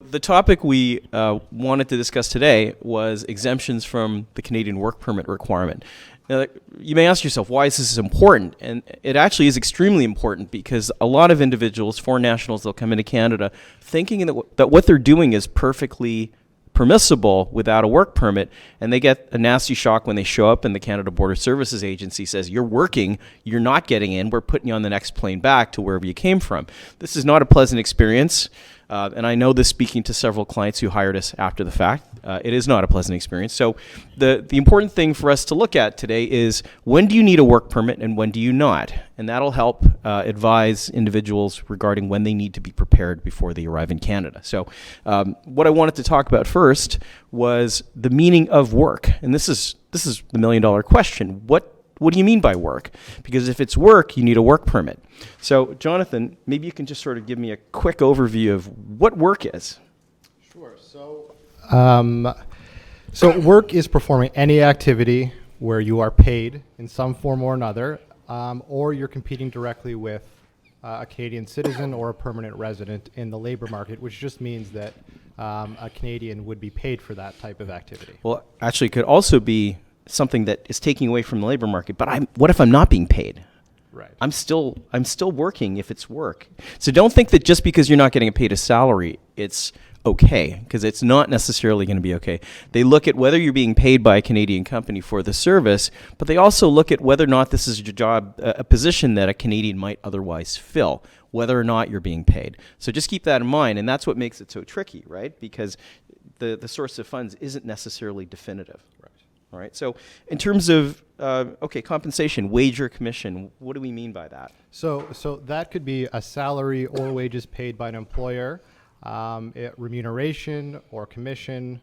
The topic we wanted to discuss today was exemptions from the Canadian work permit requirement. Now, you may ask yourself, why is this important? And it actually is extremely important because a lot of individuals, foreign nationals, they'll come into Canada thinking that what they're doing is perfectly permissible without a work permit, and they get a nasty shock when they show up and the Canada Border Services Agency says, you're working, you're not getting in, we're putting you on the next plane back to wherever you came from. This is not a pleasant experience. And I know this speaking to several clients who hired us after the fact. It is not a pleasant experience. So the important thing for us to look at today is when do you need a work permit and when do you not? And that'll help advise individuals regarding when they need to be prepared before they arrive in Canada. So what I wanted to talk about first was the meaning of work. And this is the million-dollar question. What do you mean by work? Because if it's work, you need a work permit. So, Jonathan, maybe you can just sort of give me a quick overview of what work is. Sure. So work is performing any activity where you are paid in some form or another, or you're competing directly with a Canadian citizen or a permanent resident in the labor market, which just means that a Canadian would be paid for that type of activity. Well, actually, it could also be something that is taking away from the labor market. But what if I'm not being paid? Right. I'm still working if it's work. So don't think that just because you're not getting paid a salary, it's okay, because it's not necessarily going to be okay. They look at whether you're being paid by a Canadian company for the service, but they also look at whether or not this is a job, a position that a Canadian might otherwise fill, whether or not you're being paid. So just keep that in mind, and that's what makes it so tricky, right? Because the source of funds isn't necessarily definitive. Right. All right. So in terms of compensation, wage or commission, what do we mean by that? So that could be a salary or wages paid by an employer, remuneration or commission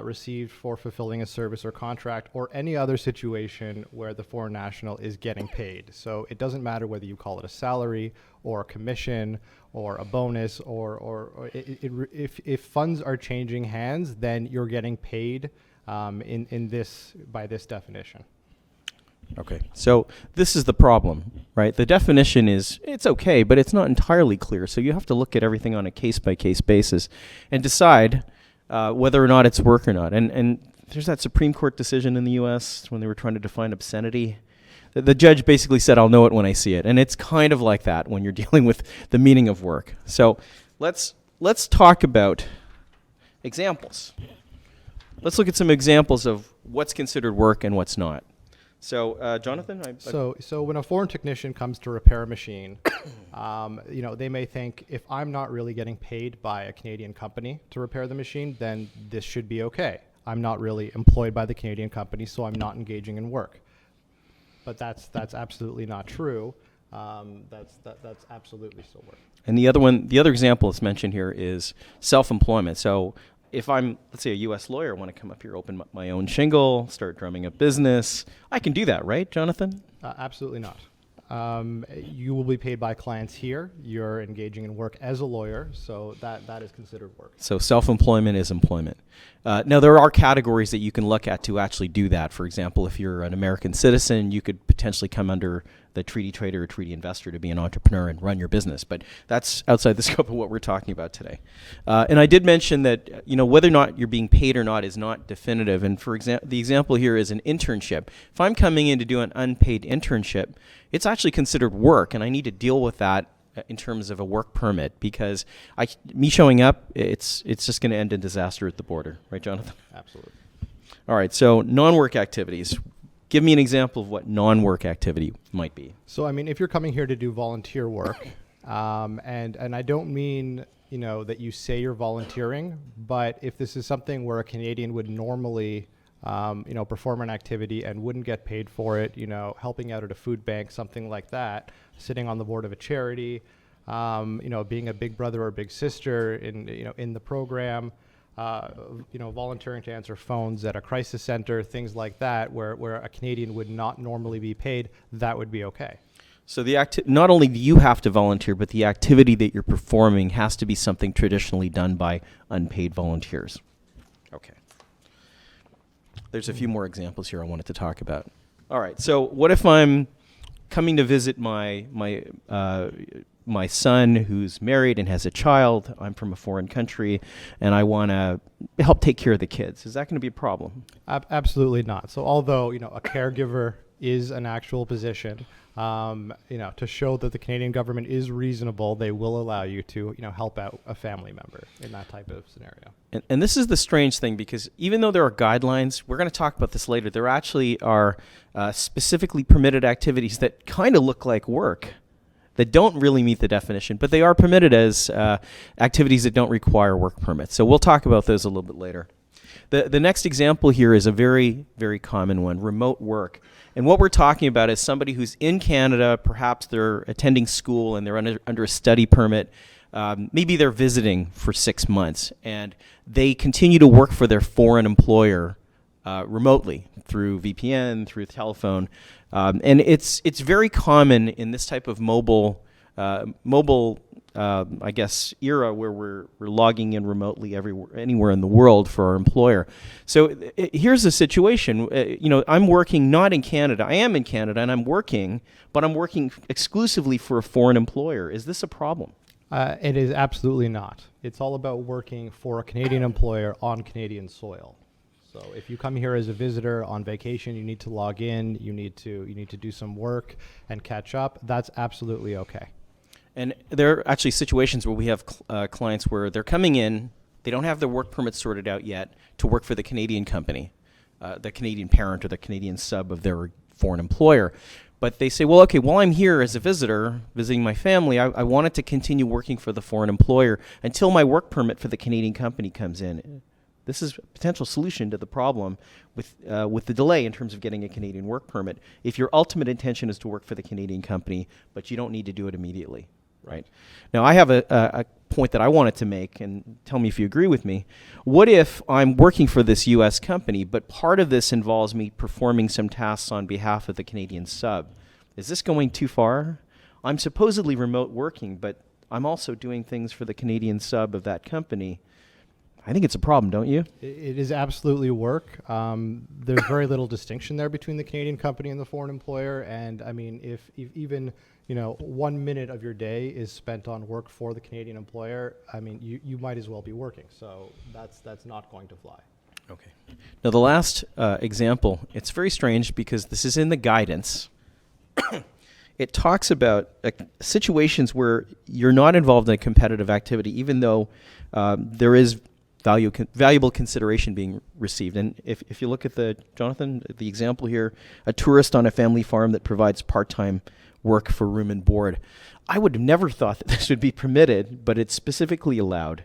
received for fulfilling a service or contract, or any other situation where the foreign national is getting paid. So it doesn't matter whether you call it a salary or a commission or a bonus, if funds are changing hands, then you're getting paid by this definition. Okay, so this is the problem, right? The definition is, it's okay, but it's not entirely clear. So you have to look at everything on a case-by-case basis and decide whether or not it's work or not. And there's that Supreme Court decision in the U.S. when they were trying to define obscenity. The judge basically said, I'll know it when I see it. And it's kind of like that when you're dealing with the meaning of work. So let's talk about examples. Let's look at some examples of what's considered work and what's not. So, Jonathan? So when a foreign technician comes to repair a machine, they may think, if I'm not really getting paid by a Canadian company to repair the machine, then this should be okay. I'm not really employed by the Canadian company, so I'm not engaging in work. But that's absolutely not true. That's absolutely still work. And the other example that's mentioned here is self-employment. So if I'm, let's say, a U.S. lawyer, I want to come up here, open my own shingle, start drumming up business, I can do that, right, Jonathan? Absolutely not. You will be paid by clients here. You're engaging in work as a lawyer, so that is considered work. So self-employment is employment. Now, there are categories that you can look at to actually do that. For example, if you're an American citizen, you could potentially come under the treaty trader or treaty investor to be an entrepreneur and run your business. But that's outside the scope of what we're talking about today. And I did mention that whether or not you're being paid or not is not definitive. And for example, the example here is an internship. If I'm coming in to do an unpaid internship, it's actually considered work, and I need to deal with that in terms of a work permit, because me showing up, it's just going to end in disaster at the border, right, Jonathan? Absolutely. All right, so non-work activities. Give me an example of what non-work activity might be. So, I mean, if you're coming here to do volunteer work, and I don't mean that you say you're volunteering, but if this is something where a Canadian would normally perform an activity and wouldn't get paid for it, helping out at a food bank, something like that, sitting on the board of a charity, being a big brother or big sister in the program, volunteering to answer phones at a crisis center, things like that, where a Canadian would not normally be paid, that would be okay. So not only do you have to volunteer, but the activity that you're performing has to be something traditionally done by unpaid volunteers. Okay. There's a few more examples here I wanted to talk about. All right, so what if I'm coming to visit my my son who's married and has a child. I'm from a foreign country, and I want to help take care of the kids. Is that going to be a problem? Absolutely not. So although, a caregiver is an actual position, to show that the Canadian government is reasonable, they will allow you to, help out a family member in that type of scenario. And this is the strange thing, because even though there are guidelines, we're going to talk about this later, there actually are specifically permitted activities that kind of look like work, that don't really meet the definition, but they are permitted as activities that don't require work permits. So we'll talk about those a little bit later. The next example here is a very, very common one, remote work. And what we're talking about is somebody who's in Canada, perhaps they're attending school and they're under a study permit. Maybe they're visiting for 6 months, and they continue to work for their foreign employer remotely through VPN, through telephone. And it's very common in this type of mobile I guess, era where we're logging in remotely anywhere in the world for our employer. So here's the situation. I'm working not in Canada. I am in Canada and I'm working, but I'm working exclusively for a foreign employer. Is this a problem? It is absolutely not. It's all about working for a Canadian employer on Canadian soil. So if you come here as a visitor on vacation, you need to log in, you need to do some work and catch up. That's absolutely okay. And there are actually situations where we have clients where they're coming in, they don't have their work permit sorted out yet to work for the Canadian company, the Canadian parent or the Canadian sub of their foreign employer. But they say, well, okay, while I'm here as a visitor, visiting my family, I wanted to continue working for the foreign employer until my work permit for the Canadian company comes in. This is a potential solution to the problem with the delay in terms of getting a Canadian work permit. If your ultimate intention is to work for the Canadian company, but you don't need to do it immediately. Right. Now, I have a point that I wanted to make, and tell me if you agree with me. What if I'm working for this U.S. company, but part of this involves me performing some tasks on behalf of the Canadian sub? Is this going too far? I'm supposedly remote working, but I'm also doing things for the Canadian sub of that company. I think it's a problem, don't you? It is absolutely work. There's very little distinction there between the Canadian company and the foreign employer. And I mean, if even 1 minute of your day is spent on work for the Canadian employer, I mean, you might as well be working. So that's not going to fly. Okay. Now the last example, it's very strange because this is in the guidance. It talks about situations where you're not involved in a competitive activity, even though there is valuable consideration being received. And if you look at the example here, a tourist on a family farm that provides part-time work for room and board. I would have never thought that this would be permitted, but it's specifically allowed.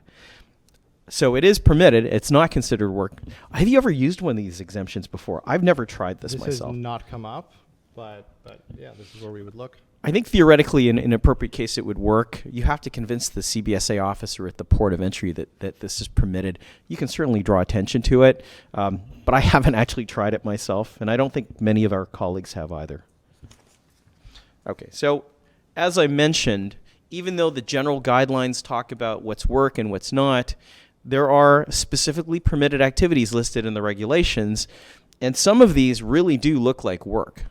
So it is permitted. It's not considered work. Have you ever used one of these exemptions before? I've never tried this myself. This has not come up, but yeah, this is where we would look. I think theoretically, in an appropriate case, it would work. You have to convince the CBSA officer at the port of entry that this is permitted. You can certainly draw attention to it, but I haven't actually tried it myself, and I don't think many of our colleagues have either. Okay, so as I mentioned, even though the general guidelines talk about what's work and what's not, there are specifically permitted activities listed in the regulations, and some of these really do look like work.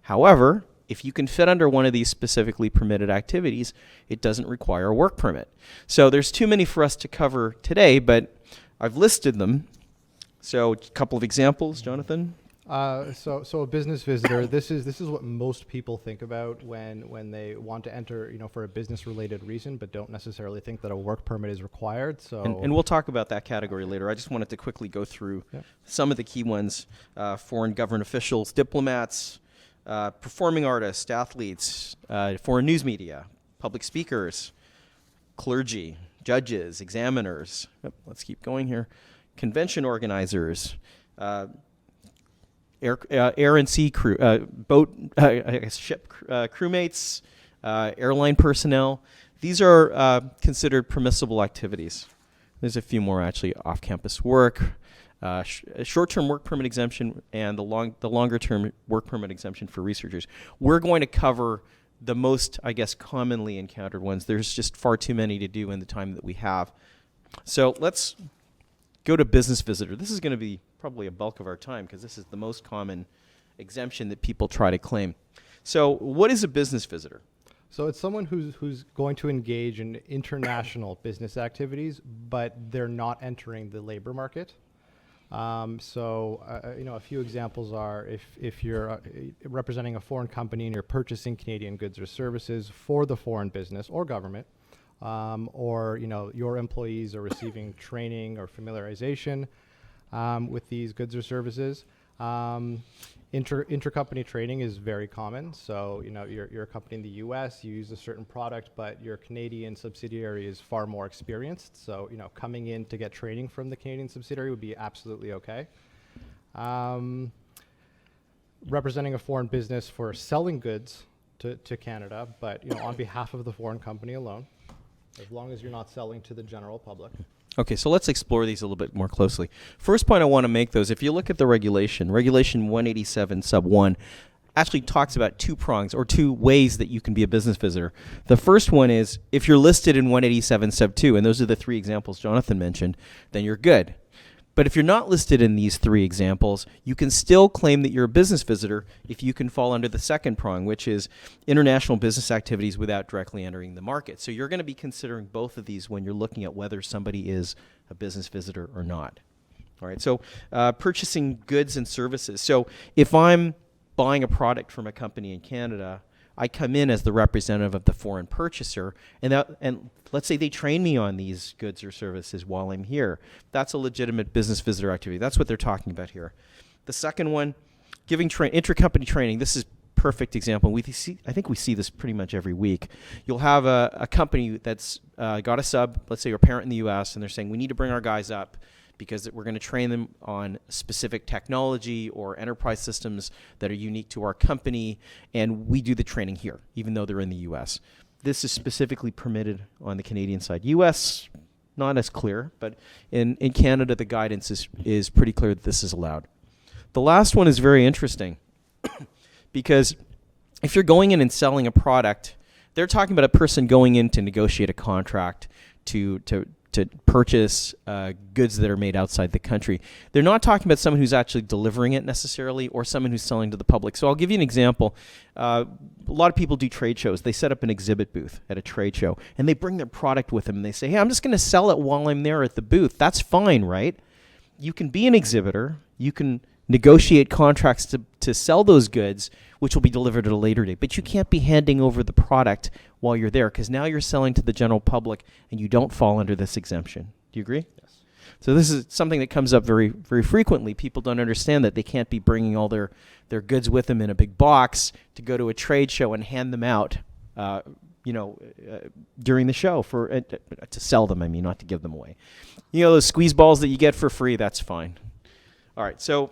However, if you can fit under one of these specifically permitted activities, it doesn't require a work permit. So there's too many for us to cover today, but I've listed them. So a couple of examples, Jonathan. So a business visitor, this is what most people think about when they want to enter, for a business related reason, but don't necessarily think that a work permit is required. So and we'll talk about that category later. I just wanted to quickly go through some of the key ones: foreign government officials, diplomats, performing artists, athletes, foreign news media, public speakers, clergy, judges, examiners. Let's keep going here. Convention organizers. Air and sea crew, boat, ship crewmates, airline personnel. These are considered permissible activities. There's a few more actually: off-campus work, short-term work permit exemption, and the longer-term work permit exemption for researchers. We're going to cover the most, I guess, commonly encountered ones. There's just far too many to do in the time that we have. So let's go to business visitor. This is going to be probably a bulk of our time because this is the most common exemption that people try to claim. So what is a business visitor? So it's someone who's going to engage in international business activities, but they're not entering the labor market. A few examples are if you're representing a foreign company and you're purchasing Canadian goods or services for the foreign business or government, or your employees are receiving training or familiarization with these goods or services. Intercompany trading is very common. So, you're a company in the US, you use a certain product, but your Canadian subsidiary is far more experienced. So, coming in to get training from the Canadian subsidiary would be absolutely okay. Representing a foreign business for selling goods to Canada, but, on behalf of the foreign company alone, as long as you're not selling to the general public. Okay, so let's explore these a little bit more closely. First point I want to make, though, is if you look at the regulation 187 sub 1 actually talks about two prongs or two ways that you can be a business visitor. The first one is if you're listed in 187 sub 2, and those are the three examples Jonathan mentioned, then you're good. But if you're not listed in these three examples, you can still claim that you're a business visitor if you can fall under the second prong, which is international business activities without directly entering the market. So you're going to be considering both of these when you're looking at whether somebody is a business visitor or not. All right, so purchasing goods and services. So if I'm buying a product from a company in Canada, I come in as the representative of the foreign purchaser, and let's say they train me on these goods or services while I'm here. That's a legitimate business visitor activity. That's what they're talking about here. The second one, giving intercompany training. This is a perfect example. I think we see this pretty much every week. You'll have a company that's got a sub, let's say your parent in the US, and they're saying, we need to bring our guys up because we're going to train them on specific technology or enterprise systems that are unique to our company, and we do the training here, even though they're in the US. This is specifically permitted on the Canadian side. US, not as clear, but in Canada, the guidance is pretty clear that this is allowed. The last one is very interesting because if you're going in and selling a product, they're talking about a person going in to negotiate a contract to purchase goods that are made outside the country. They're not talking about someone who's actually delivering it necessarily or someone who's selling to the public. So I'll give you an example. A lot of people do trade shows. They set up an exhibit booth at a trade show and they bring their product with them and they say, hey, I'm just going to sell it while I'm there at the booth. That's fine, right? You can be an exhibitor. You can negotiate contracts to sell those goods, which will be delivered at a later date. But you can't be handing over the product while you're there because now you're selling to the general public and you don't fall under this exemption. Do you agree? Yes. So this is something that comes up very, very frequently. People don't understand that they can't be bringing all their goods with them in a big box to go to a trade show and hand them out during the show to sell them, not to give them away. Those squeeze balls that you get for free, that's fine. All right, so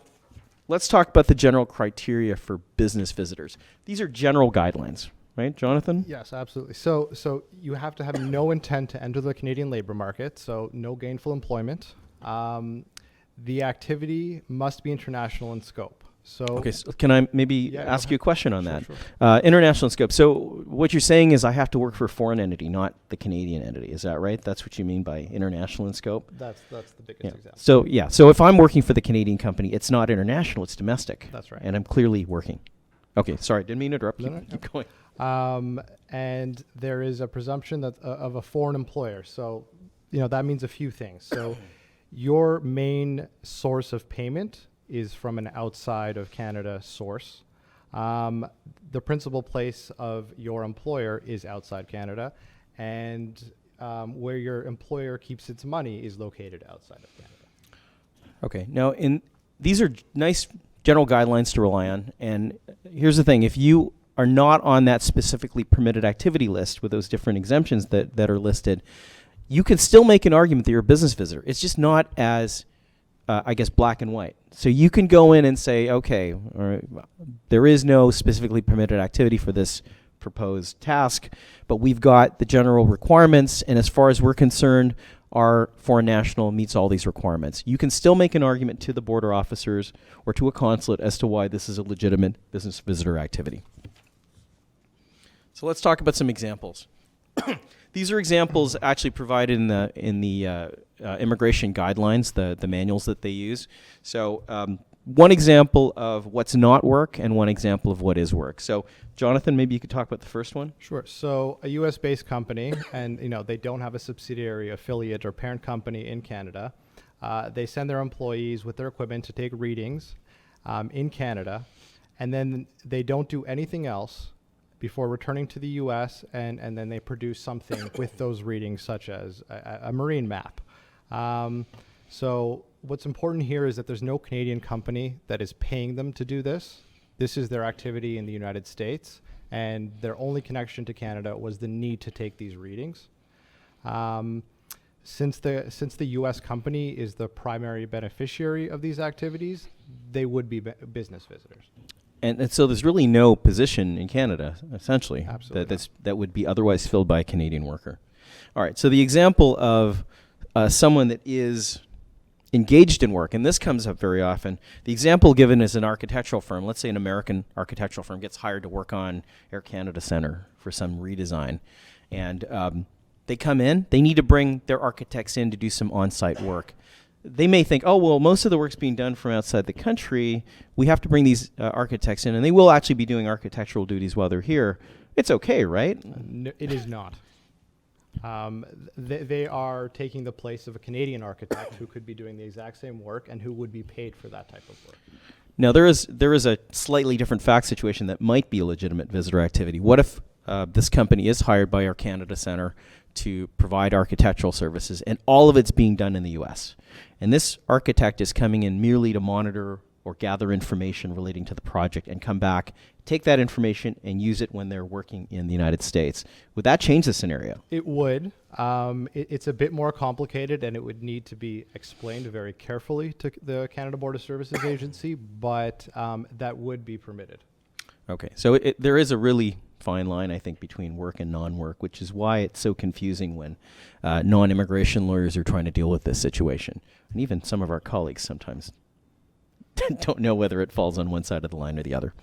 let's talk about the general criteria for business visitors. These are general guidelines, right, Jonathan? Yes, absolutely. So you have to have no intent to enter the Canadian labor market, so no gainful employment. The activity must be international in scope. Okay, so can I maybe ask you a question on that? Sure. International scope. So what you're saying is I have to work for a foreign entity, not the Canadian entity. Is that right? That's what you mean by international in scope? That's the biggest example. So if I'm working for the Canadian company, it's not international, it's domestic. That's right. And I'm clearly working. Okay, sorry, didn't mean to interrupt. No. Keep going. And there is a presumption that of a foreign employer. So, that means a few things. So your main source of payment is from an outside of Canada source. The principal place of your employer is outside Canada, and where your employer keeps its money is located outside of Canada. Okay, now these are nice general guidelines to rely on, and here's the thing. If you are not on that specifically permitted activity list with those different exemptions that are listed, you can still make an argument that you're a business visitor. It's just not as black and white. So you can go in and say, okay, all right, there is no specifically permitted activity for this proposed task, but we've got the general requirements, and as far as we're concerned, our foreign national meets all these requirements. You can still make an argument to the border officers or to a consulate as to why this is a legitimate business visitor activity. So let's talk about some examples. These are examples actually provided in the immigration guidelines, the manuals that they use. So one example of what's not work and one example of what is work. So, Jonathan, maybe you could talk about the first one. Sure. So a U.S.-based company, and they don't have a subsidiary, affiliate, or parent company in Canada. They send their employees with their equipment to take readings in Canada, and then they don't do anything else before returning to the U.S. and then they produce something with those readings, such as a marine map. So what's important here is that there's no Canadian company that is paying them to do this. This is their activity in the United States, and their only connection to Canada was the need to take these readings. Since the U.S. company is the primary beneficiary of these activities, they would be business visitors. And so there's really no position in Canada, essentially, Absolutely that would be otherwise filled by a Canadian worker. All right, so the example of someone that is engaged in work, and this comes up very often. The example given is an architectural firm. Let's say an American architectural firm gets hired to work on Air Canada Centre for some redesign. And they come in, they need to bring their architects in to do some on-site work. They may think, oh, well, most of the work's being done from outside the country. We have to bring these architects in, and they will actually be doing architectural duties while they're here. It's okay, right? No, it is not. They are taking the place of a Canadian architect who could be doing the exact same work and who would be paid for that type of work. Now, there is a slightly different fact situation that might be a legitimate visitor activity. What if this company is hired by Air Canada Centre to provide architectural services, and all of it's being done in the U.S., and this architect is coming in merely to monitor or gather information relating to the project and come back, take that information and use it when they're working in the United States? Would that change the scenario? It would. It's a bit more complicated, and it would need to be explained very carefully to the Canada Border Services Agency, but that would be permitted. Okay, so there is a really fine line, I think, between work and non-work, which is why it's so confusing when non-immigration lawyers are trying to deal with this situation. And even some of our colleagues sometimes don't know whether it falls on one side of the line or the other.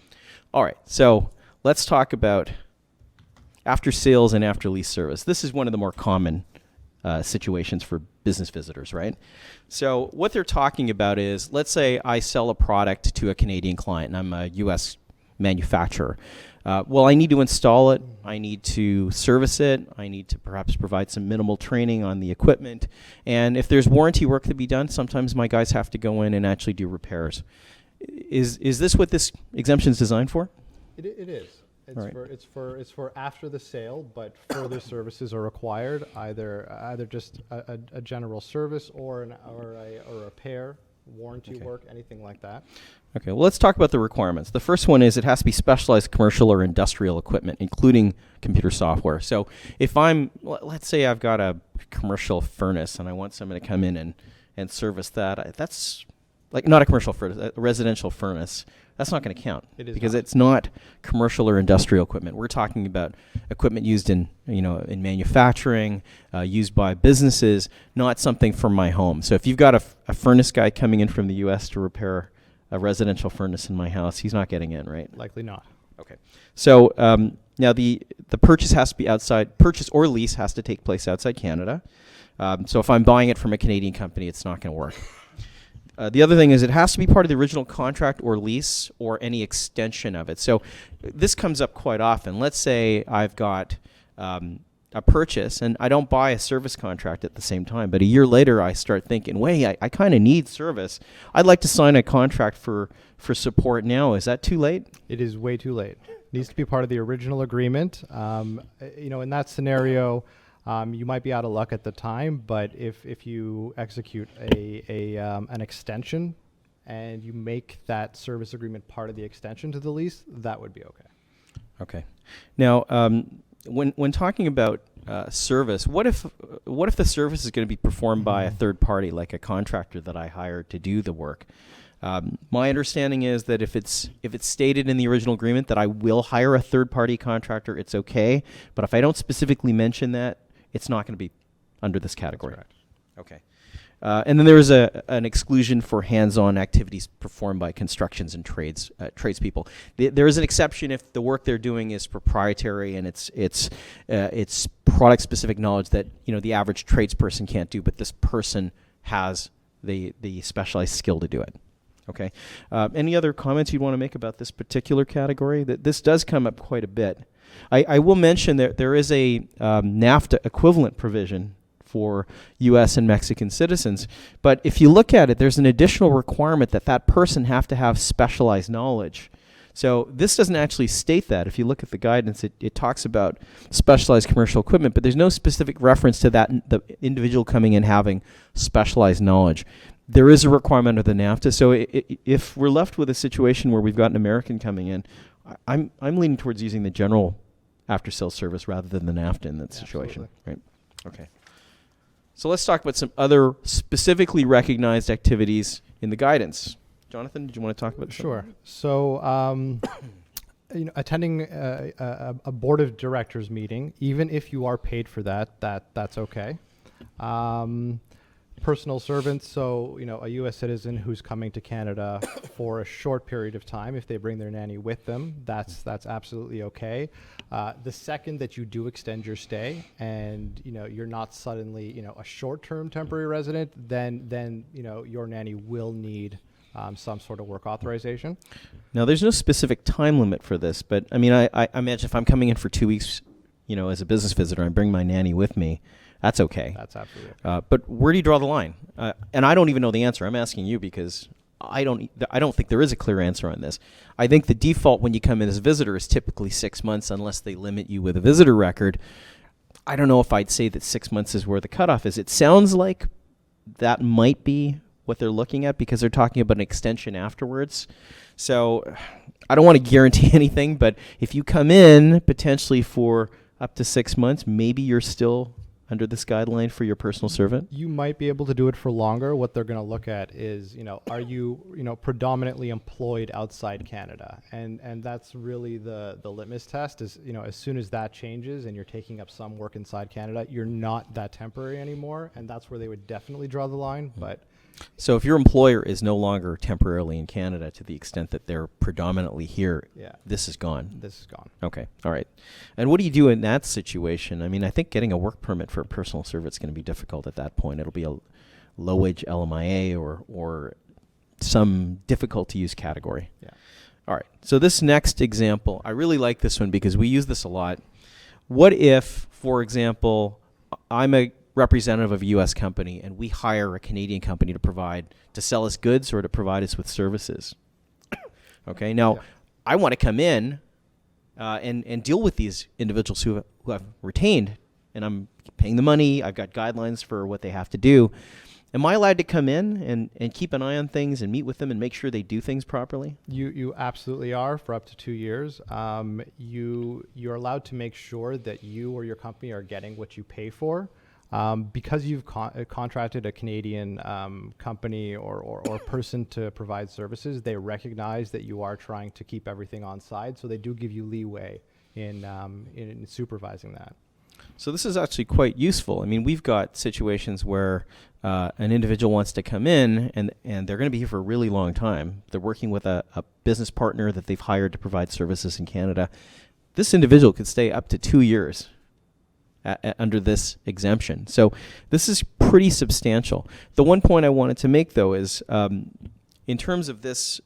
All right, so let's talk about after sales and after lease service. This is one of the more common situations for business visitors, right? So what they're talking about is, let's say I sell a product to a Canadian client and I'm a U.S. manufacturer. Well, I need to install it, I need to service it, I need to perhaps provide some minimal training on the equipment, and if there's warranty work to be done, sometimes my guys have to go in and actually do repairs. Is this what this exemption is designed for? It is. Right. It's for after the sale, but further services are required, either just a general service or a repair, warranty work, anything like that. Okay, well, let's talk about the requirements. The first one is it has to be specialized commercial or industrial equipment, including computer software. So if let's say I've got a commercial furnace and I want someone to come in and service that, that's like not a commercial furnace, a residential furnace. That's not going to count because it's not commercial or industrial equipment. We're talking about equipment used in manufacturing, used by businesses, not something from my home. So if you've got a furnace guy coming in from the U.S. to repair a residential furnace in my house, he's not getting in, right? Likely not. Okay. So now the purchase has to be outside. Purchase or lease has to take place outside Canada. So if I'm buying it from a Canadian company, it's not going to work. The other thing is it has to be part of the original contract or lease or any extension of it. So this comes up quite often. Let's say I've got a purchase and I don't buy a service contract at the same time, but a year later I start thinking, wait, I kind of need service. I'd like to sign a contract for support now. Is that too late? It is way too late. It needs to be part of the original agreement. In that scenario, you might be out of luck at the time, but if you execute an extension and you make that service agreement part of the extension to the lease, that would be okay. Okay. Now, when talking about service, what if the service is going to be performed by a third party, like a contractor that I hired to do the work? My understanding is that if it's stated in the original agreement that I will hire a third party contractor, it's okay. But if I don't specifically mention that, it's not going to be under this category. That's correct. Okay. And then there is an exclusion for hands-on activities performed by constructions and tradespeople. There is an exception if the work they're doing is proprietary and it's product-specific knowledge that the average tradesperson can't do, but this person has the specialized skill to do it. Okay. Any other comments you'd want to make about this particular category? That this does come up quite a bit. I will mention that there is a NAFTA equivalent provision for U.S. and Mexican citizens. But if you look at it, there's an additional requirement that that person have to have specialized knowledge. So this doesn't actually state that. If you look at the guidance, it talks about specialized commercial equipment, but there's no specific reference to that, the individual coming in having specialized knowledge. There is a requirement of the NAFTA. So if we're left with a situation where we've got an American coming in, I'm leaning towards using the general after-sales service rather than the NAFTA in that situation. Right? Okay. So let's talk about some other specifically recognized activities in the guidance. Jonathan, did you want to talk about this? Sure. So, attending a board of directors meeting, even if you are paid for that's okay. Personal servants, so a U.S. citizen who's coming to Canada for a short period of time, if they bring their nanny with them, that's absolutely okay. The second that you do extend your stay, and you're not suddenly a short-term temporary resident, then your nanny will need some sort of work authorization. Now, there's no specific time limit for this, but I mean, I imagine if I'm coming in for 2 weeks, as a business visitor, I bring my nanny with me. That's okay. That's absolutely okay. But where do you draw the line? And I don't even know the answer. I'm asking you because I don't think there is a clear answer on this. I think the default when you come in as a visitor is typically 6 months unless they limit you with a visitor record. I don't know if I'd say that 6 months is where the cutoff is. It sounds like that might be what they're looking at because they're talking about an extension afterwards. So I don't want to guarantee anything, but if you come in potentially for up to 6 months, maybe you're still under this guideline for your personal servant? You might be able to do it for longer. What they're going to look at is, are you, predominantly employed outside Canada? And that's really the litmus test is, as soon as that changes and you're taking up some work inside Canada, you're not that temporary anymore. And that's where they would definitely draw the line. But so if your employer is no longer temporarily in Canada to the extent that they're predominantly here, this is gone. This is gone. Okay. All right. And what do you do in that situation? I mean, I think getting a work permit for a personal servant is going to be difficult at that point. It'll be a low-wage LMIA or some difficult-to-use category. Yeah. All right. So this next example, I really like this one because we use this a lot. What if, for example, I'm a representative of a U.S. company, and we hire a Canadian company to sell us goods or to provide us with services. Okay, now I want to come in and deal with these individuals who I've retained, and I'm paying the money. I've got guidelines for what they have to do. Am I allowed to come in and keep an eye on things and meet with them and make sure they do things properly? You absolutely are for up to 2 years. You're allowed to make sure that you or your company are getting what you pay for. Because you've contracted a Canadian company or person to provide services, they recognize that you are trying to keep everything on side, so they do give you leeway in supervising that. So this is actually quite useful. I mean, we've got situations where an individual wants to come in and they're going to be here for a really long time. They're working with a business partner that they've hired to provide services in Canada. This individual could stay up to 2 years under this exemption. So this is pretty substantial. The one point I wanted to make, though, is in terms of this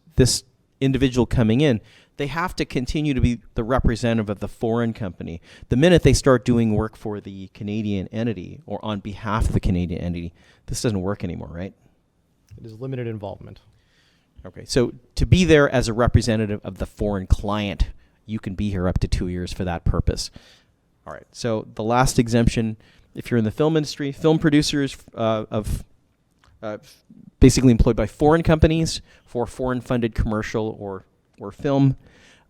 individual coming in, they have to continue to be the representative of the foreign company. The minute they start doing work for the Canadian entity or on behalf of the Canadian entity, this doesn't work anymore, right? It is limited involvement. Okay, so to be there as a representative of the foreign client, you can be here up to 2 years for that purpose. All right, so the last exemption, if you're in the film industry, film producers basically employed by foreign companies for foreign-funded commercial or film,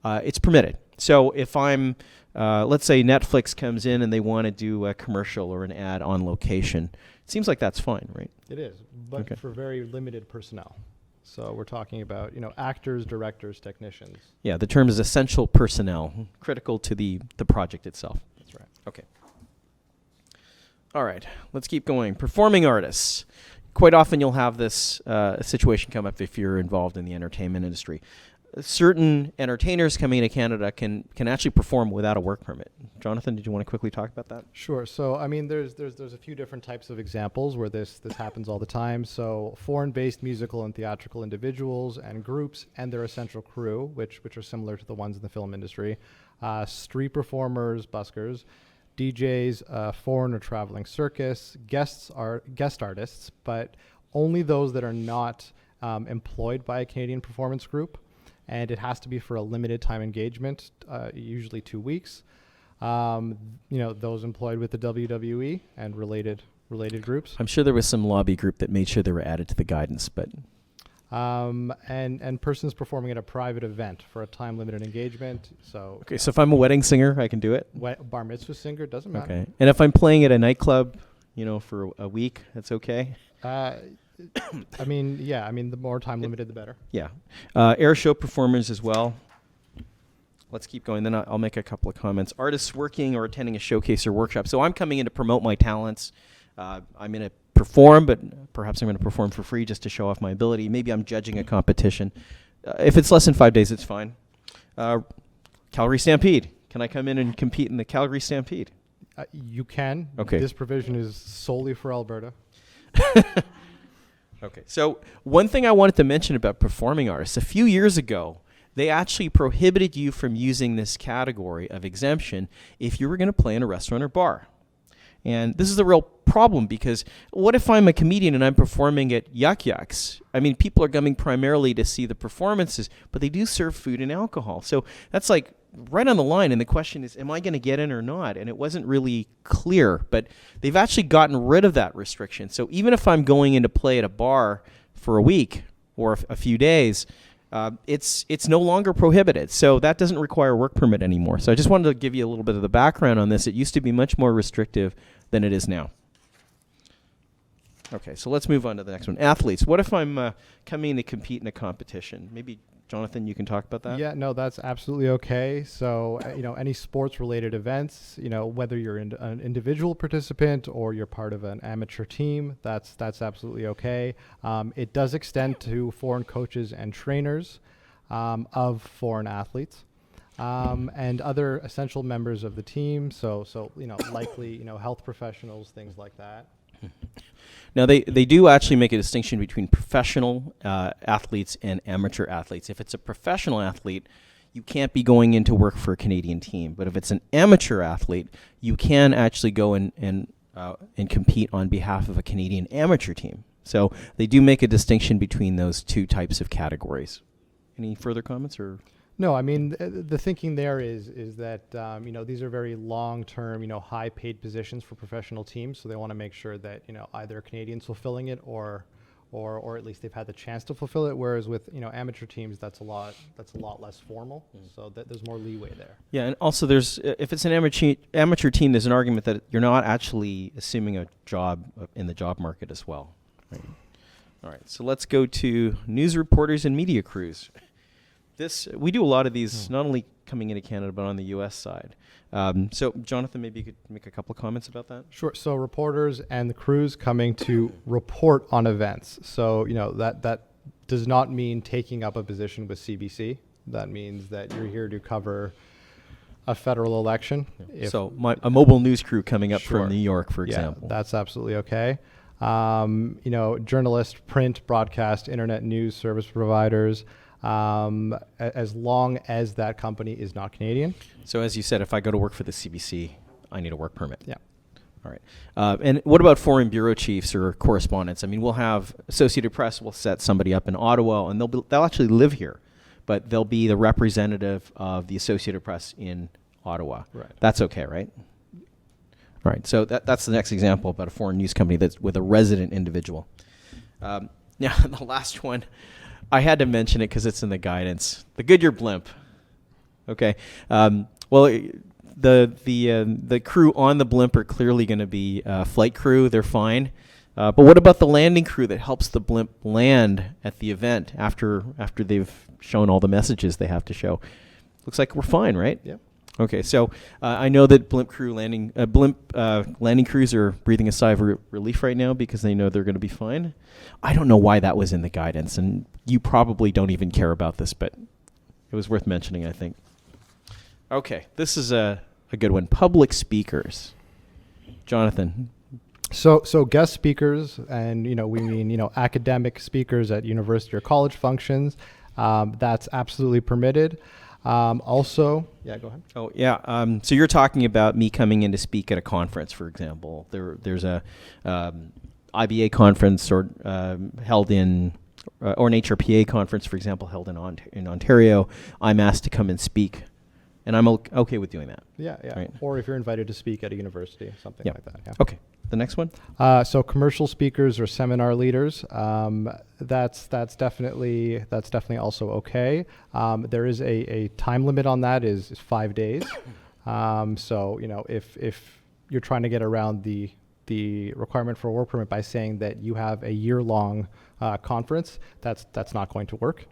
it's permitted. So if I'm, let's say Netflix comes in and they want to do a commercial or an ad on location, it seems like that's fine, right? It is, but for very limited personnel. So we're talking about, actors, directors, technicians. Yeah, the term is essential personnel, critical to the project itself. That's right. Okay. All right, let's keep going. Performing artists. Quite often you'll have this situation come up if you're involved in the entertainment industry. certain entertainers coming into Canada can actually perform without a work permit. Jonathan, did you want to quickly talk about that? Sure. So, I mean, there's a few different types of examples where this happens all the time. So, foreign-based musical and theatrical individuals and groups and their essential crew, which are similar to the ones in the film industry, street performers, buskers, DJs, foreign or traveling circus, guest artists, but only those that are not employed by a Canadian performance group, and it has to be for a limited time engagement, usually 2 weeks. Those employed with the WWE and related groups. I'm sure there was some lobby group that made sure they were added to the guidance, but and persons performing at a private event for a time limited engagement. So okay, so if I'm a wedding singer, I can do it. Bar mitzvah singer doesn't matter. Okay, and if I'm playing at a nightclub, for a week, that's okay. I mean, the more time limited, the better. Yeah. Air show performers as well. Let's keep going. Then I'll make a couple of comments. Artists working or attending a showcase or workshop. So I'm coming in to promote my talents. I'm going to perform, but perhaps I'm going to perform for free just to show off my ability. Maybe I'm judging a competition. If it's less than 5 days, it's fine. Calgary Stampede. Can I come in and compete in the Calgary Stampede? You can. Okay. This provision is solely for Alberta. Okay. So one thing I wanted to mention about performing artists, a few years ago, they actually prohibited you from using this category of exemption if you were going to play in a restaurant or bar. And this is a real problem because what if I'm a comedian and I'm performing at Yuck Yucks? I mean, people are coming primarily to see the performances, but they do serve food and alcohol. So that's like right on the line. And the question is, am I going to get in or not? And it wasn't really clear, but they've actually gotten rid of that restriction. So even if I'm going in to play at a bar for a week or a few days, it's no longer prohibited. So that doesn't require a work permit anymore. So I just wanted to give you a little bit of the background on this. It used to be much more restrictive than it is now. Okay, so let's move on to the next one. Athletes. What if I'm coming to compete in a competition? Maybe, Jonathan, you can talk about that? Yeah, no, that's absolutely okay. So, any sports-related events, whether you're an individual participant or you're part of an amateur team, that's absolutely okay. It does extend to foreign coaches and trainers of foreign athletes. And other essential members of the team, so likely health professionals, things like that. Now they do actually make a distinction between professional athletes and amateur athletes. If it's a professional athlete, you can't be going into work for a Canadian team. But if it's an amateur athlete, you can actually go and compete on behalf of a Canadian amateur team. So they do make a distinction between those two types of categories. Any further comments or? No, I mean, the thinking there is that, these are very long-term, high-paid positions for professional teams. So they want to make sure that, either Canadians fulfilling it or at least they've had the chance to fulfill it. Whereas with, amateur teams, that's a lot less formal. So there's more leeway there. Yeah. And also if it's an amateur team, there's an argument that you're not actually assuming a job in the job market as well. Right? All right. So let's go to news reporters and media crews. We do a lot of these, not only coming into Canada, but on the U.S. side. So, Jonathan, maybe you could make a couple of comments about that? Sure. So, reporters and the crews coming to report on events. So, that does not mean taking up a position with CBC. That means that you're here to cover a federal election. Yeah. So, a mobile news crew coming up from New York, for example. Yeah, that's absolutely okay. Journalist, print, broadcast, internet news service providers, as long as that company is not Canadian. So as you said, if I go to work for the CBC, I need a work permit. Yeah. All right. And what about foreign bureau chiefs or correspondents? I mean, we'll have Associated Press will set somebody up in Ottawa, and they'll actually live here, but they'll be the representative of the Associated Press in Ottawa. Right. That's okay, right? All right. So that's the next example about a foreign news company that's with a resident individual. Now, the last one. I had to mention it because it's in the guidance. The Goodyear blimp. Okay. The crew on the blimp are clearly going to be flight crew. They're fine. But what about the landing crew that helps the blimp land at the event after they've shown all the messages they have to show? Looks like we're fine, right? Yeah. Okay. So I know that blimp landing crews are breathing a sigh of relief right now because they know they're going to be fine. I don't know why that was in the guidance, and you probably don't even care about this, but was worth mentioning, I think. Okay, this is a good one. Public speakers. Jonathan. So guest speakers, and we mean academic speakers at university or college functions. That's absolutely permitted. Also, yeah, go ahead. Oh yeah. So you're talking about me coming in to speak at a conference, for example. There's a IBA conference or held in, or an HRPA conference, for example, held in Ontario. I'm asked to come and speak, and I'm okay with doing that. Yeah. Right. Or if you're invited to speak at a university, something like that. Yeah. Okay. The next one. So commercial speakers or seminar leaders, that's definitely also okay. There is a time limit on that is 5 days. So if you're trying to get around the requirement for a work permit by saying that you have a year-long conference, that's not going to work.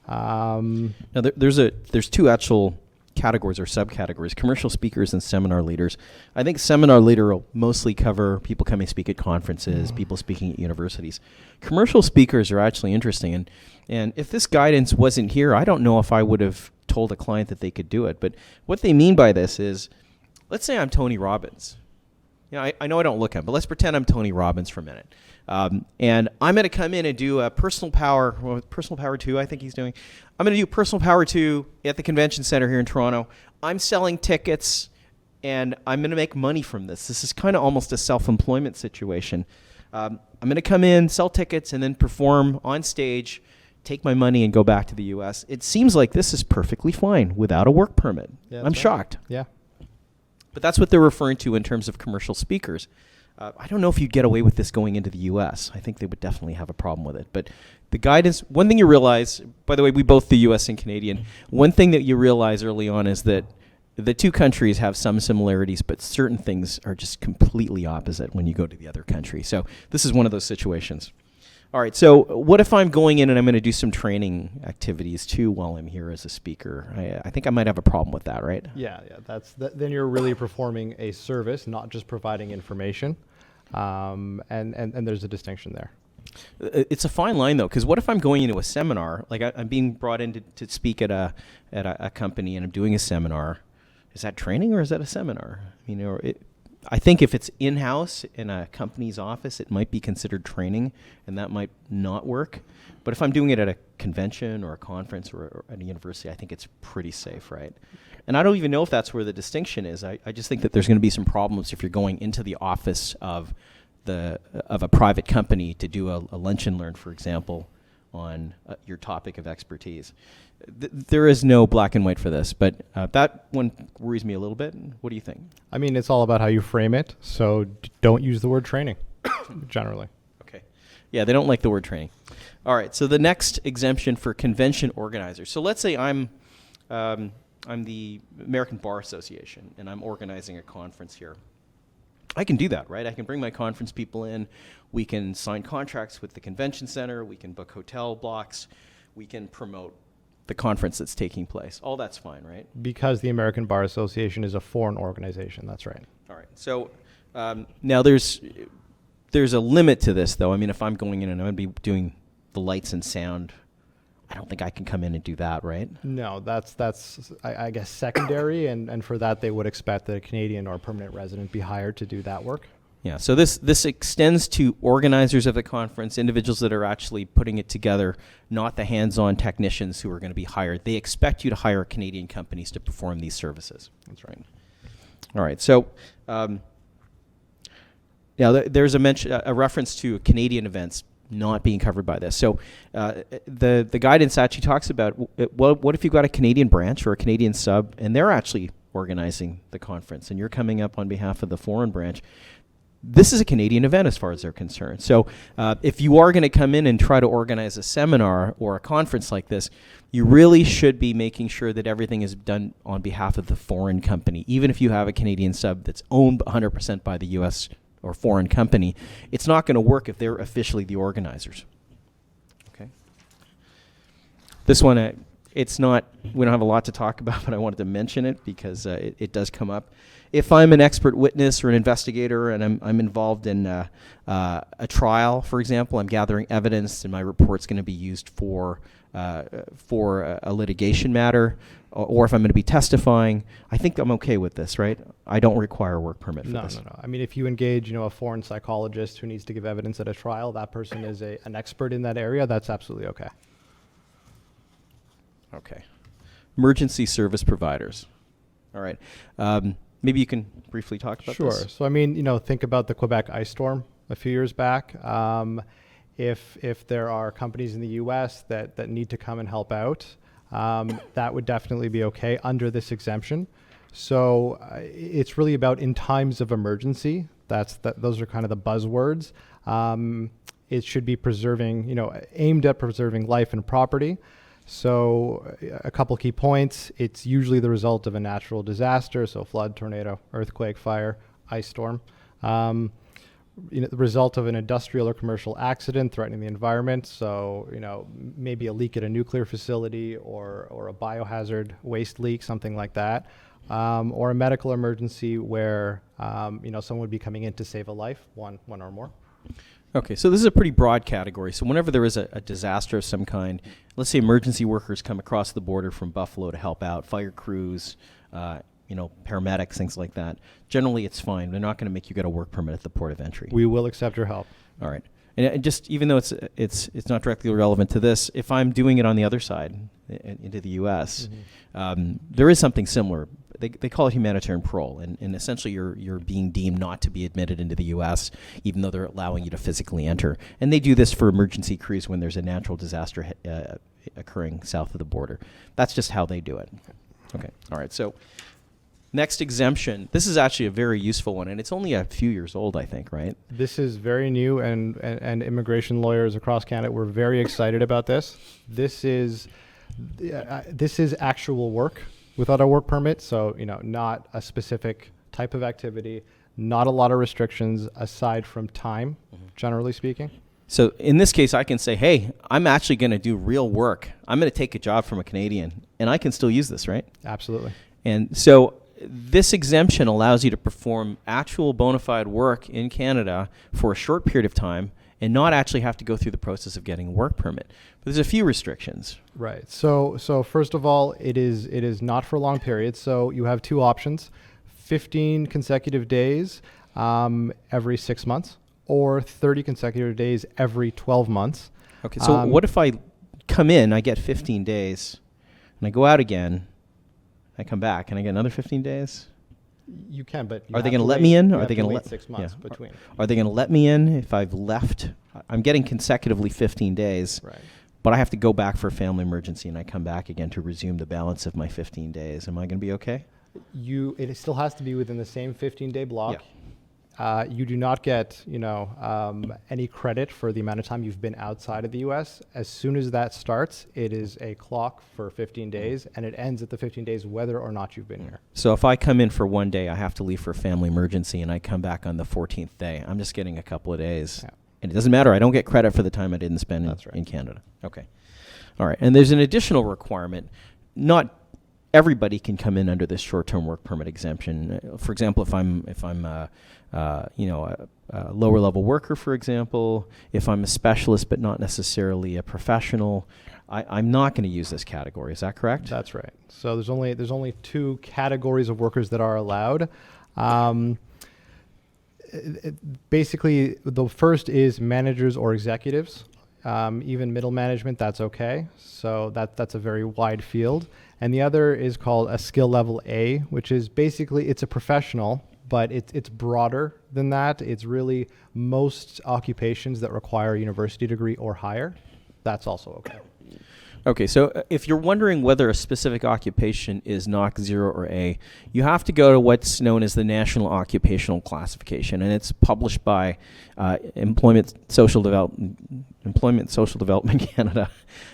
Now there's two actual categories or subcategories: commercial speakers and seminar leaders. I think seminar leader will mostly cover people coming to speak at conferences, people speaking at universities. Commercial speakers are actually interesting, and if this guidance wasn't here, I don't know if I would have told a client that they could do it. But what they mean by this is, let's say I'm Tony Robbins. I know I don't look at him, but let's pretend I'm Tony Robbins for a minute. And I'm going to come in and do a Personal Power 2, I think he's doing. I'm going to do Personal Power 2 at the Convention Center here in Toronto. I'm selling tickets, and I'm going to make money from this. This is kind of almost a self-employment situation. I'm going to come in, sell tickets, and then perform on stage, take my money, and go back to the U.S. It seems like this is perfectly fine without a work permit. Yeah, I'm shocked. Yeah. But that's what they're referring to in terms of commercial speakers. I don't know if you'd get away with this going into the U.S. I think they would definitely have a problem with it. But the guidance, one thing you realize, by the way, we both the U.S. and Canadian, one thing that you realize early on is that the two countries have some similarities, but certain things are just completely opposite when you go to the other country. So this is one of those situations. All right, so what if I'm going in and I'm going to do some training activities too while I'm here as a speaker? I think I might have a problem with that, right? Yeah. Then you're really performing a service, not just providing information, and there's a distinction there. It's a fine line though, because what if I'm going into a seminar, like I'm being brought in to speak at a company and I'm doing a seminar? Is that training or is that a seminar? I think if it's in-house in a company's office, it might be considered training, and that might not work. But if I'm doing it at a convention or a conference or at a university, I think it's pretty safe, right? And I don't even know if that's where the distinction is. I just think that there's going to be some problems if you're going into the office of a private company to do a lunch and learn, for example, on your topic of expertise. There is no black and white for this, but that one worries me a little bit. What do you think? It's all about how you frame it, so don't use the word training, generally. Okay. Yeah, they don't like the word training. All right, so the next exemption for convention organizers. So let's say I'm the American Bar Association, and I'm organizing a conference here. I can do that, right? I can bring my conference people in. We can sign contracts with the convention center. We can book hotel blocks. We can promote the conference that's taking place. All that's fine, right? Because the American Bar Association is a foreign organization. That's right. All right. So now there's a limit to this, though. If I'm going in and I'm going to be doing the lights and sound, I don't think I can come in and do that, right? No, that's I guess secondary, and for that they would expect that a Canadian or permanent resident be hired to do that work. Yeah, so this extends to organizers of the conference, individuals that are actually putting it together, not the hands-on technicians who are going to be hired. They expect you to hire Canadian companies to perform these services. That's right. All right, so now there's a reference to Canadian events not being covered by this. So the guidance actually talks about, what if you've got a Canadian branch or a Canadian sub, and they're actually organizing the conference, and you're coming up on behalf of the foreign branch. This is a Canadian event as far as they're concerned. So if you are going to come in and try to organize a seminar or a conference like this, you really should be making sure that everything is done on behalf of the foreign company. Even if you have a Canadian sub that's owned 100% by the U.S. or foreign company, it's not going to work if they're officially the organizers. Okay. This one, it's not, we don't have a lot to talk about, but I wanted to mention it because it does come up. If I'm an expert witness or an investigator and I'm involved in a trial, for example, I'm gathering evidence and my report's going to be used for a litigation matter, or if I'm going to be testifying, I think I'm okay with this, right? I don't require a work permit for this. No. I mean, if you engage, a foreign psychologist who needs to give evidence at a trial, that person is an expert in that area, that's absolutely okay. Okay. Emergency service providers. All right. Maybe you can briefly talk about this. Sure. So, I mean, think about the Quebec ice storm a few years back. If there are companies in the U.S. that need to come and help out, that would definitely be okay under this exemption. So it's really about in times of emergency. Those are kind of the buzzwords. It should be preserving, aimed at preserving life and property. So a couple key points. It's usually the result of a natural disaster, so flood, tornado, earthquake, fire, ice storm. The result of an industrial or commercial accident threatening the environment. So, maybe a leak at a nuclear facility or a biohazard waste leak, something like that. Or a medical emergency where, someone would be coming in to save a life, one or more. Okay, so this is a pretty broad category. So whenever there is a disaster of some kind, let's say emergency workers come across the border from Buffalo to help out, fire crews, paramedics, things like that. Generally, it's fine. They're not going to make you get a work permit at the port of entry. We will accept your help. All right. And just even though it's not directly relevant to this, if I'm doing it on the other side into the U.S., there is something similar. They call it humanitarian parole, and essentially you're being deemed not to be admitted into the U.S. even though they're allowing you to physically enter. And they do this for emergency crews when there's a natural disaster occurring south of the border. That's just how they do it. Okay. All right. So next exemption. This is actually a very useful one, and it's only a few years old, I think, right? This is very new, and immigration lawyers across Canada were very excited about this. This is actual work without a work permit, so not a specific type of activity, not a lot of restrictions aside from time, generally speaking. So in this case, I can say, hey, I'm actually going to do real work. I'm going to take a job from a Canadian, and I can still use this, right? Absolutely. And so this exemption allows you to perform actual bona fide work in Canada for a short period of time and not actually have to go through the process of getting a work permit. But there's a few restrictions. Right. So first of all, it is not for a long period. So you have two options: 15 consecutive days every 6 months, or 30 consecutive days every 12 months. Okay. So what if I come in, I get 15 days, and I go out again, I come back, and I get another 15 days? You can, but are they going to let me in? Are they going to wait 6 months between? Are they going to let me in if I've left? I'm getting consecutively 15 days, right? But I have to go back for a family emergency, and I come back again to resume the balance of my 15 days. Am I going to be okay? It still has to be within the same 15-day block. Yeah. You do not get, any credit for the amount of time you've been outside of the U.S. As soon as that starts, it is a clock for 15 days, and it ends at the 15 days whether or not you've been here. So if I come in for one day, I have to leave for a family emergency, and I come back on the 14th day. I'm just getting a couple of days. Yeah. And it doesn't matter. I don't get credit for the time I didn't spend in Canada. Okay. All right. And there's an additional requirement. Not everybody can come in under this short-term work permit exemption. For example, if I'm a lower level worker, for example, if I'm a specialist but not necessarily a professional, I'm not going to use this category. Is that correct? That's right. So there's only two categories of workers that are allowed. Basically, the first is managers or executives. Even middle management, that's okay. So that's a very wide field. And the other is called a skill level A, which is basically, it's a professional, but it's broader than that. It's really most occupations that require a university degree or higher. That's also okay. Okay, so if you're wondering whether a specific occupation is NOC 0 or A, you have to go to what's known as the National Occupational Classification, and it's published by Employment Social Development Employment and Social Development Canada,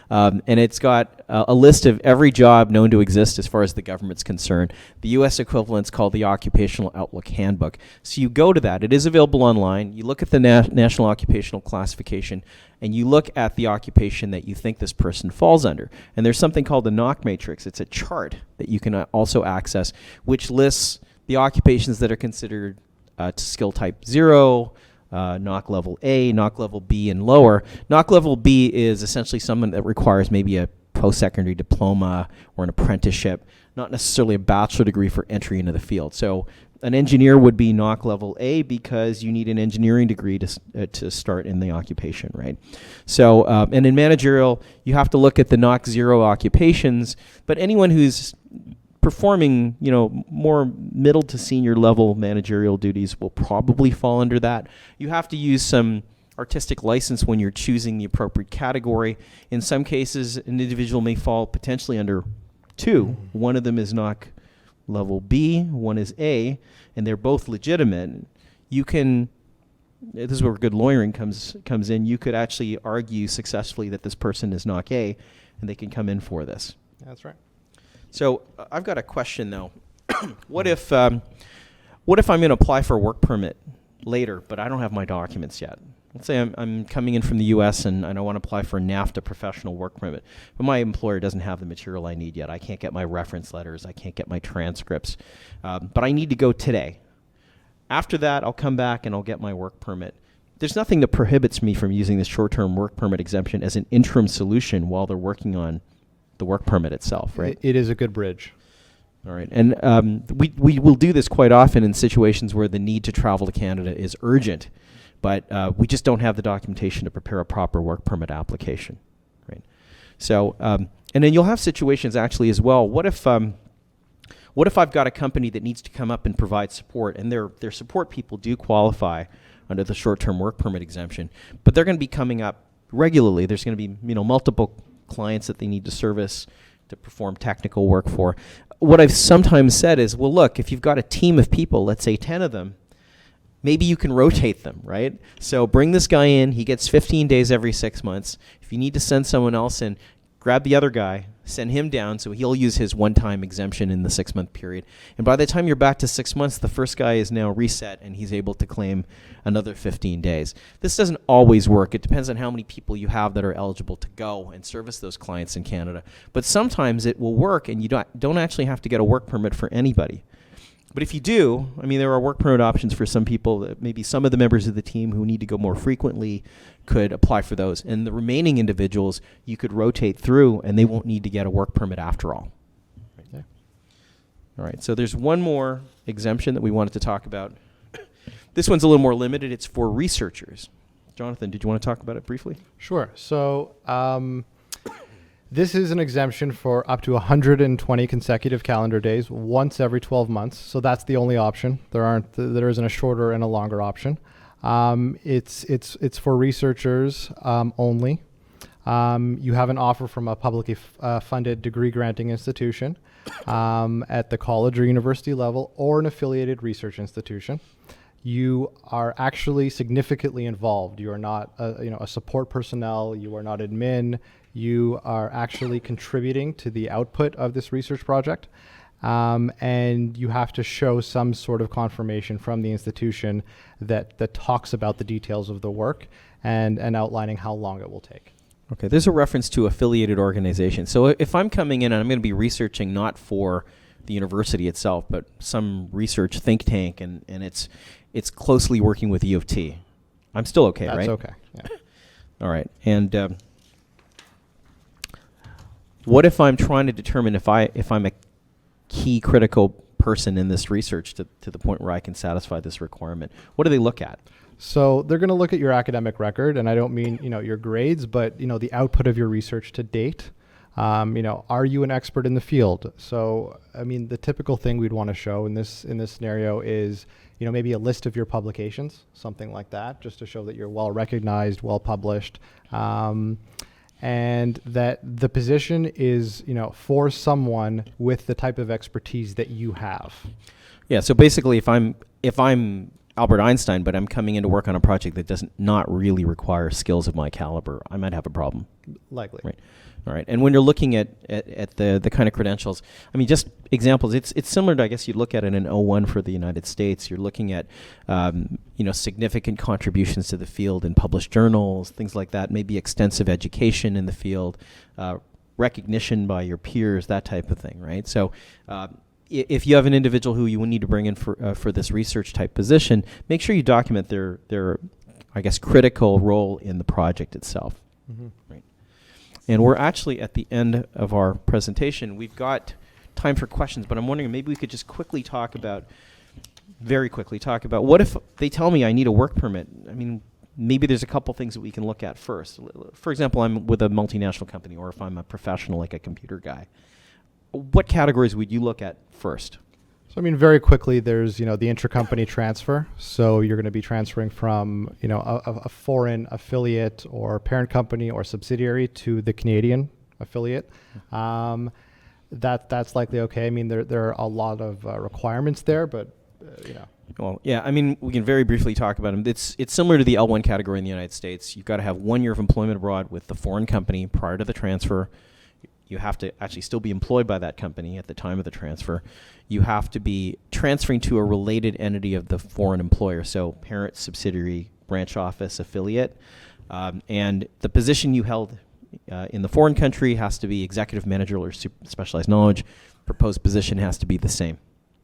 and it's got a list of every job known to exist as far as the government's concerned. The U.S. equivalent's called the Occupational Outlook Handbook. So you go to that. It is available online. You look at the National Occupational Classification, and you look at the occupation that you think this person falls under. And there's something called the Noc Matrix. It's a chart that you can also access, which lists the occupations that are considered to skill type 0, Noc level A, Noc level B, and lower. Noc level B is essentially someone that requires maybe a post-secondary diploma or an apprenticeship, not necessarily a bachelor degree for entry into the field. So an engineer would be Noc level A because you need an engineering degree to start in the occupation, right? So, and in managerial, you have to look at the Noc 0 occupations, but anyone who's performing, more middle to senior level managerial duties will probably fall under that. You have to use some artistic license when you're choosing the appropriate category. In some cases, an individual may fall potentially under 2. One of them is Noc level B, one is A, and they're both legitimate. You can, this is where good lawyering comes in, you could actually argue successfully that this person is Noc A, and they can come in for this. That's right. So I've got a question though. What if I'm going to apply for a work permit later, but I don't have my documents yet? Let's say I'm coming in from the U.S. and I want to apply for a NAFTA professional work permit, but my employer doesn't have the material I need yet. I can't get my reference letters. I can't get my transcripts, but I need to go today. After that, I'll come back and I'll get my work permit. There's nothing that prohibits me from using this short-term work permit exemption as an interim solution while they're working on the work permit itself, right? It is a good bridge. All right. And we will do this quite often in situations where the need to travel to Canada is urgent, but we just don't have the documentation to prepare a proper work permit application, right? So, and then you'll have situations actually as well. What if I've got a company that needs to come up and provide support, and their support people do qualify under the short-term work permit exemption, but they're going to be coming up regularly. There's going to be multiple clients that they need to service to perform technical work for. What I've sometimes said is, well, look, if you've got a team of people, let's say 10 of them, maybe you can rotate them, right? So bring this guy in, he gets 15 days every 6 months. If you need to send someone else in, grab the other guy, send him down so he'll use his one-time exemption in the 6-month period. And by the time you're back to 6 months, the first guy is now reset and he's able to claim another 15 days. This doesn't always work. It depends on how many people you have that are eligible to go and service those clients in Canada. But sometimes it will work and you don't actually have to get a work permit for anybody. But if you do, there are work permit options for some people. That maybe some of the members of the team who need to go more frequently could apply for those. And the remaining individuals, you could rotate through, and they won't need to get a work permit after all. Right there. All right, so there's one more exemption that we wanted to talk about. This one's a little more limited. It's for researchers. Jonathan, did you want to talk about it briefly? Sure. So this is an exemption for up to 120 consecutive calendar days, once every 12 months. So that's the only option. There isn't a shorter and a longer option. It's for researchers only. You have an offer from a publicly funded degree granting institution at the college or university level, or an affiliated research institution. You are actually significantly involved. You are not a support personnel. You are not admin. You are actually contributing to the output of this research project. And you have to show some sort of confirmation from the institution that talks about the details of the work and outlining how long it will take. Okay, there's a reference to affiliated organizations. So if I'm coming in and I'm going to be researching not for the university itself, but some research think tank, and it's closely working with U of T, I'm still okay, right? That's okay, yeah. All right, and what if I'm trying to determine if I'm a key critical person in this research to the point where I can satisfy this requirement? What do they look at? So they're going to look at your academic record, and I don't mean your grades, but the output of your research to date. Are you an expert in the field? So the typical thing we'd want to show in this scenario is maybe a list of your publications, something like that, just to show that you're well recognized, well published. And that the position is, for someone with the type of expertise that you have. Yeah. So basically, if I'm Albert Einstein, but I'm coming in to work on a project that doesn't not really require skills of my caliber, I might have a problem. Likely. Right. All right. And when you're looking at the kind of credentials, I mean, just examples, it's similar to, I guess, you look at it in O1 for the United States. You're looking at, significant contributions to the field in published journals, things like that, maybe extensive education in the field, recognition by your peers, that type of thing, right? So if you have an individual who you need to bring in for this research type position, make sure you document their I guess, critical role in the project itself. Mm-hmm. Right. And we're actually at the end of our presentation. We've got time for questions, but I'm wondering maybe we could just very quickly talk about what if they tell me I need a work permit? I mean, maybe there's a couple things that we can look at first. For example, I'm with a multinational company, or if I'm a professional like a computer guy. What categories would you look at first? So, I mean, very quickly, there's, the intercompany transfer. So you're going to be transferring from, a foreign affiliate or parent company or subsidiary to the Canadian affiliate. That's likely okay. I mean, there are a lot of requirements there, but, Well, yeah, I mean, we can very briefly talk about them. It's similar to the L1 category in the United States. You've got to have 1 year of employment abroad with the foreign company prior to the transfer. You have to actually still be employed by that company at the time of the transfer. You have to be transferring to a related entity of the foreign employer, so parent, subsidiary, branch office, affiliate. And the position you held in the foreign country has to be executive manager or specialized knowledge. Proposed position has to be the same.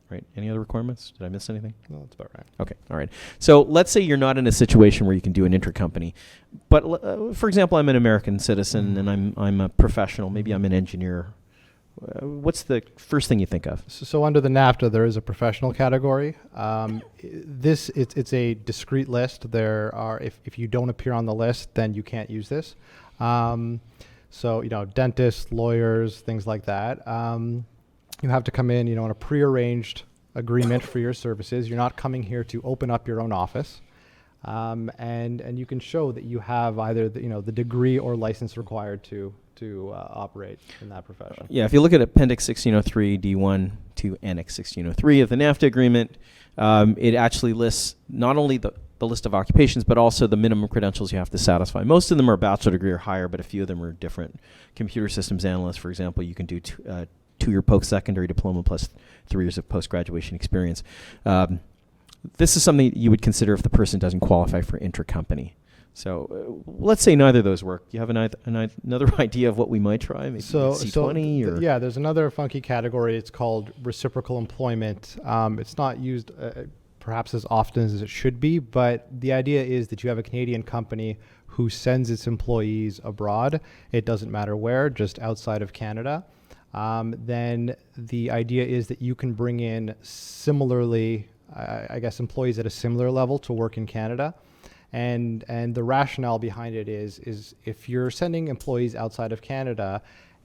Right? Any other requirements? Did I miss anything? No, that's about right. Okay. All right. So let's say you're not in a situation where you can do an intercompany, but for example, I'm an American citizen and I'm a professional. Maybe I'm an engineer. What's the first thing you think of? So under the NAFTA, there is a professional category. It's a discrete list. There are, if you don't appear on the list, then you can't use this. So dentists, lawyers, things like that. You have to come in, on a prearranged agreement for your services. You're not coming here to open up your own office, and you can show that you have either the degree or license required to operate in that profession. Yeah, if you look at Appendix 1603 D1 to Annex 1603 of the NAFTA agreement, it actually lists not only the list of occupations, but also the minimum credentials you have to satisfy. Most of them are a bachelor degree or higher, but a few of them are different. Computer systems analyst, for example, you can do 2-year post-secondary diploma plus 3 years of post-graduation experience. This is something you would consider if the person doesn't qualify for intercompany. So let's say neither of those work. You have another idea of what we might try? Maybe C20? Yeah, there's another funky category. It's called Reciprocal Employment. It's not used perhaps as often as it should be, but the idea is that you have a Canadian company who sends its employees abroad. It doesn't matter where, just outside of Canada. Then the idea is that you can bring in similarly, I guess, employees at a similar level to work in Canada. And the rationale behind it is if you're sending employees outside of Canada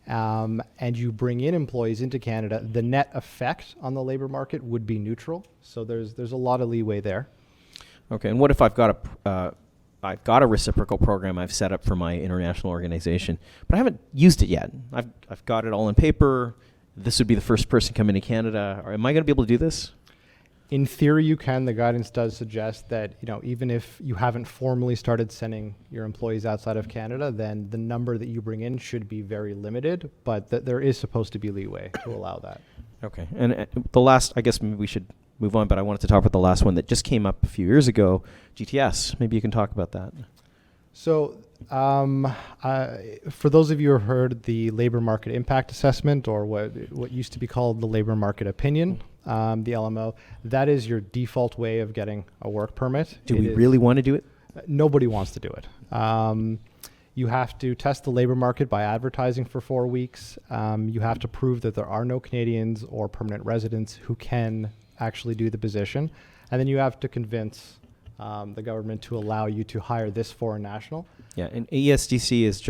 and you bring in employees into Canada, the net effect on the labor market would be neutral. So there's a lot of leeway there. Okay, and what if I've got a reciprocal program I've set up for my international organization, but I haven't used it yet. I've got it all in paper. This would be the first person coming to Canada. Am I going to be able to do this? In theory, you can. The guidance does suggest that even if you haven't formally started sending your employees outside of Canada, then the number that you bring in should be very limited. But there is supposed to be leeway to allow that. Okay. And the last, I guess maybe we should move on, but I wanted to talk about the last one that just came up a few years ago, GTS. Maybe you can talk about that. So for those of you who have heard the labor market impact assessment, or what used to be called the labor market opinion, the LMO, that is your default way of getting a work permit. Do we really want to do it? Nobody wants to do it. You have to test the labor market by advertising for 4 weeks. You have to prove that there are no Canadians or permanent residents who can actually do the position. And then you have to convince the government to allow you to hire this foreign national. Yeah, and AESDC's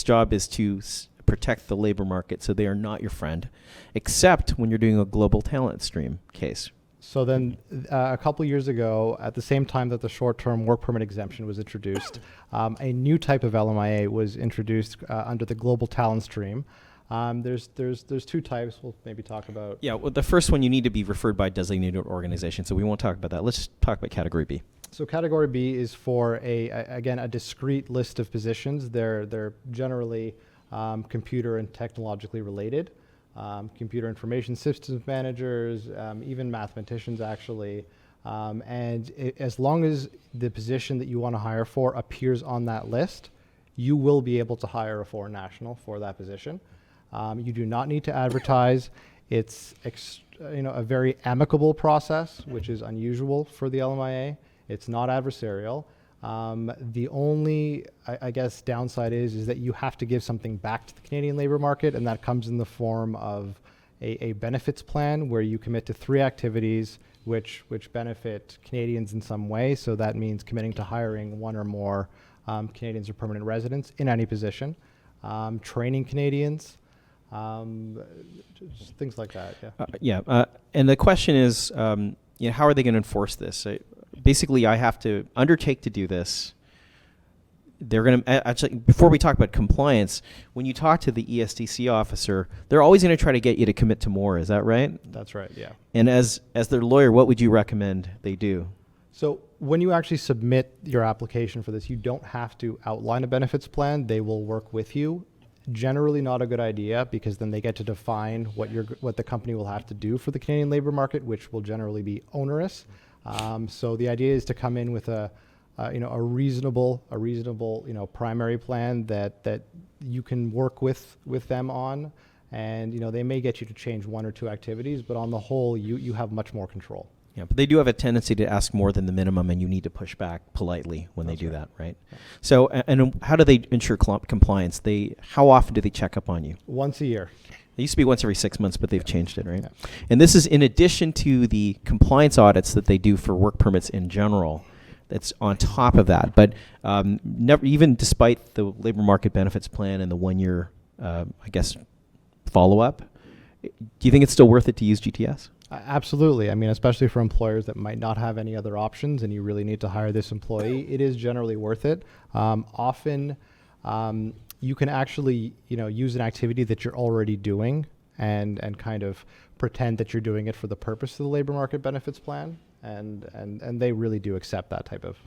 job is to protect the labor market, so they are not your friend, except when you're doing a global talent stream case. So then a couple years ago, at the same time that the short-term work permit exemption was introduced, a new type of LMIA was introduced under the global talent stream. There's two types. We'll maybe talk about. Yeah, well, the first one, you need to be referred by designated organization, so we won't talk about that. Let's talk about Category B. So Category B is for again a discrete list of positions. They're generally computer and technologically related. Computer information systems managers, even mathematicians actually. As long as the position that you want to hire for appears on that list, you will be able to hire a foreign national for that position. You do not need to advertise. It's a very amicable process, which is unusual for the LMIA. It's not adversarial. The only, I guess, downside is that you have to give something back to the Canadian labor market, and that comes in the form of a benefits plan where you commit to 3 activities which benefit Canadians in some way. So that means committing to hiring 1 or more Canadians or permanent residents in any position, training Canadians, just things like that. Yeah. And the question is, how are they going to enforce this? Basically, I have to undertake to do this. They're going to actually, before we talk about compliance, when you talk to the ESDC officer, they're always going to try to get you to commit to more. Is that right? That's right. Yeah. And as their lawyer, what would you recommend they do? So when you actually submit your application for this, you don't have to outline a benefits plan. They will work with you. Generally not a good idea, because then they get to define what the company will have to do for the Canadian labor market, which will generally be onerous. So the idea is to come in with a reasonable primary plan that you can work with them on, and they may get you to change 1 or 2 activities, but on the whole, you have much more control. Yeah, but they do have a tendency to ask more than the minimum, and you need to push back politely when they do that, right? Yeah. So, and how do they ensure compliance? How often do they check up on you? Once a year. It used to be once every 6 months, but they've changed it, right? Yeah. And this is in addition to the compliance audits that they do for work permits in general. That's on top of that. But never, even despite the labor market benefits plan and the 1-year, follow-up, do you think it's still worth it to use GTS? Absolutely. I mean, especially for employers that might not have any other options and you really need to hire this employee, it is generally worth it. Often, you can actually, use an activity that you're already doing and kind of pretend that you're doing it for the purpose of the labor market benefits plan, and they really do accept that type of